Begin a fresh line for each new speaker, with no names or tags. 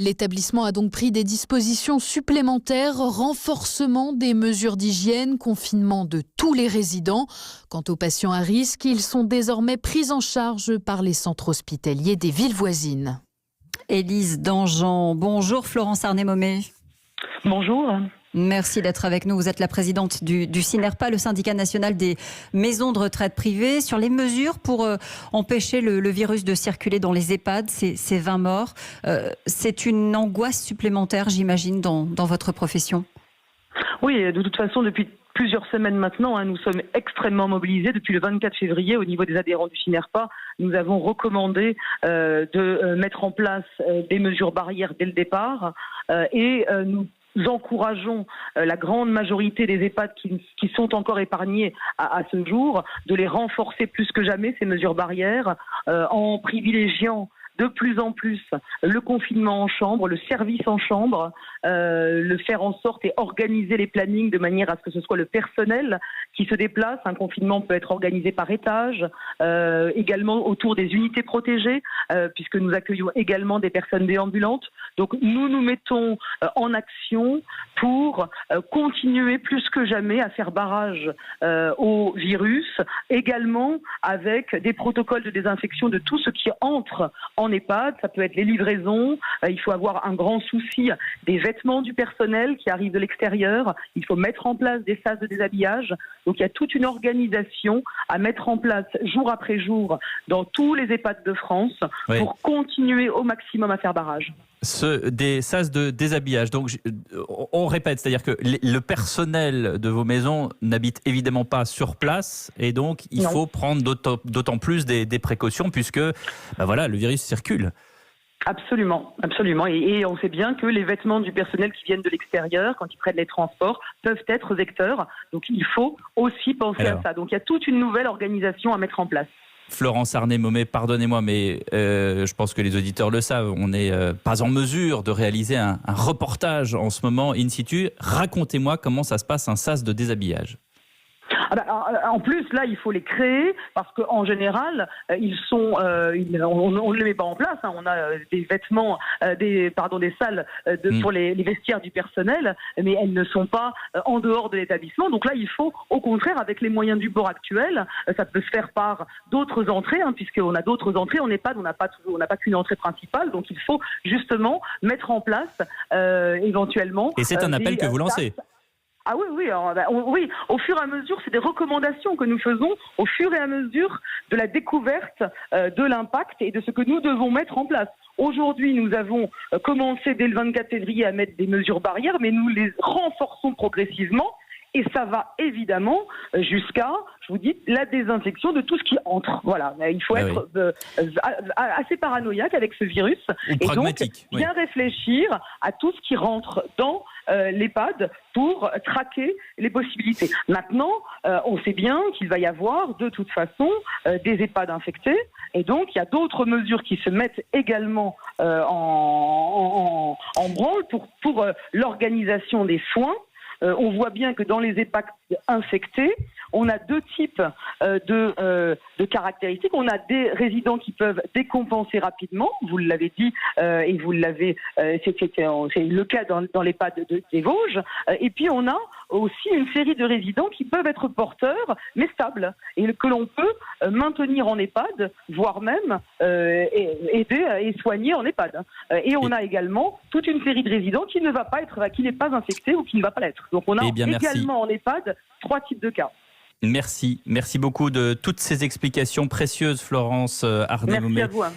L'établissement a donc pris des dispositions supplémentaires, renforcement des mesures d'hygiène, confinement de tous les résidents. Quant aux patients à risque, ils sont désormais pris en charge par les centres hospitaliers des villes voisines.
Élise Dangean, bonjour Florence Arnay-Momé.
Bonjour.
Merci d'être avec nous. Vous êtes la présidente du SINERPA, le syndicat national des maisons de retraite privées. Sur les mesures pour empêcher le virus de circuler dans les EHPAD, ces 20 morts, c'est une angoisse supplémentaire, j'imagine, dans votre profession.
Oui, de toute façon, depuis plusieurs semaines maintenant, nous sommes extrêmement mobilisés. Depuis le 24 février, au niveau des adhérents du SINERPA, nous avons recommandé de mettre en place des mesures barrières dès le départ et nous encourageons la grande majorité des EHPAD qui sont encore épargnés à ce jour, de les renforcer plus que jamais, ces mesures barrières, en privilégiant de plus en plus le confinement en chambre, le service en chambre, le faire en sorte et organiser les plannings de manière à ce que ce soit le personnel qui se déplace. Un confinement peut être organisé par étage, également autour des unités protégées, puisque nous accueillons également des personnes déambulantes. Donc nous nous mettons en action pour continuer plus que jamais à faire barrage au virus, également avec des protocoles de désinfection de tout ce qui entre en EHPAD. Ça peut être les livraisons, il faut avoir un grand souci des vêtements du personnel qui arrivent de l'extérieur, il faut mettre en place des sas de déshabillage. Donc il y a toute une organisation à mettre en place jour après jour dans tous les EHPAD de France pour continuer au maximum à faire barrage.
Des sas de déshabillage. Donc, on répète, c'est-à-dire que le personnel de vos maisons n'habite évidemment pas sur place et donc il faut prendre d'autant plus des précautions puisque le virus circule.
Absolument, absolument. Et on sait bien que les vêtements du personnel qui viennent de l'extérieur, quand ils prennent les transports, peuvent être vecteurs. Donc il faut aussi penser à ça. Donc il y a toute une nouvelle organisation à mettre en place.
Florence Arnay-Momé, pardonnez-moi, mais je pense que les auditeurs le savent, on n'est pas en mesure de réaliser un reportage en ce moment in situ. Racontez-moi comment ça se passe un sas de déshabillage.
En plus, là, il faut les créer parce qu'en général, ils sont, on ne les met pas en place. On a des vêtements, des salles pour les vestiaires du personnel, mais elles ne sont pas en dehors de l'établissement. Donc là, il faut, au contraire, avec les moyens du bord actuel, ça peut se faire par d'autres entrées, puisqu'on a d'autres entrées. En EHPAD, on n'a pas qu'une entrée principale, donc il faut justement mettre en place éventuellement.
Et c'est un appel que vous lancez.
Ah oui, oui. Au fur et à mesure, c'est des recommandations que nous faisons au fur et à mesure de la découverte de l'impact et de ce que nous devons mettre en place. Aujourd'hui, nous avons commencé dès le 24 février à mettre des mesures barrières, mais nous les renforçons progressivement. Et ça va évidemment jusqu'à, je vous dis, la désinfection de tout ce qui entre. Voilà, il faut être assez paranoïaque avec ce virus.
Et donc
bien réfléchir à tout ce qui rentre dans l'EHPAD pour traquer les possibilités. Maintenant, on sait bien qu'il va y avoir de toute façon des EHPAD infectés. Et donc, il y a d'autres mesures qui se mettent également en branle pour l'organisation des soins. On voit bien que dans les EHPAD infectés, on a deux types de caractéristiques. On a des résidents qui peuvent décompenser rapidement, vous l'avez dit, et vous l'avez, c'est le cas dans l'EHPAD des Vosges. Et puis on a aussi une série de résidents qui peuvent être porteurs, mais stables, et que l'on peut maintenir en EHPAD, voire même aider et soigner en EHPAD. Et on a également toute une série de résidents qui n'est pas infecté ou qui ne va pas l'être. Donc on a également en EHPAD 3 types de cas.
Merci beaucoup de toutes ces explications précieuses, Florence Arnay-Momé.
Merci à vous.